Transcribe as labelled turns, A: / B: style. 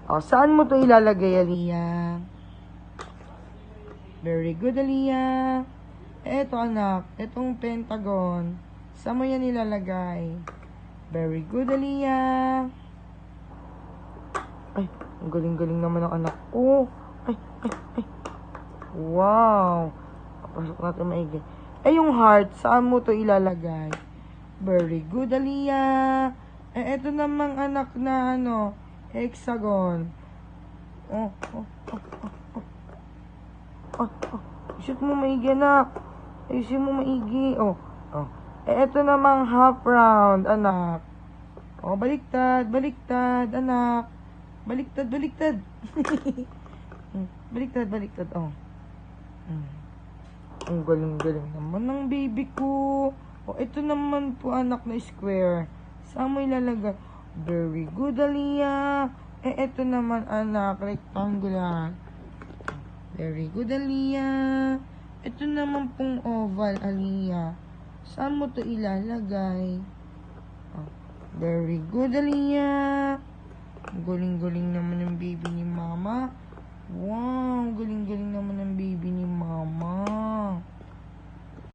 A: O, saan mo to ilalagay, Aliyah? Very good, Aliyah. Eto, anak. Etong pentagon. Saan mo yan ilalagay? Very good, Aliyah. Ay, ang galing-galing naman ng anak ko. Ay. Wow. Pasok natin maigi. Yung heart, saan mo to ilalagay? Very good, Aliyah. Eto namang anak na hexagon. Oh. Shoot mo maigi, anak. Ayusin mo maigi. Oh. Eto namang half round, anak. Oh, baliktad, anak. Baliktad. Baliktad, oh. Ang galing-galing naman ng baby ko. Oh, ito naman po, anak na square. Saan mo ilalagay? Very good, Aliyah. Ito naman, anak, rectangular. Very good, Aliyah. Ito naman pong oval, Aliyah. Saan mo to ilalagay? Oh, very good, Aliyah. Galing-galing naman ng baby ni mama. Wow, galing-galing naman ng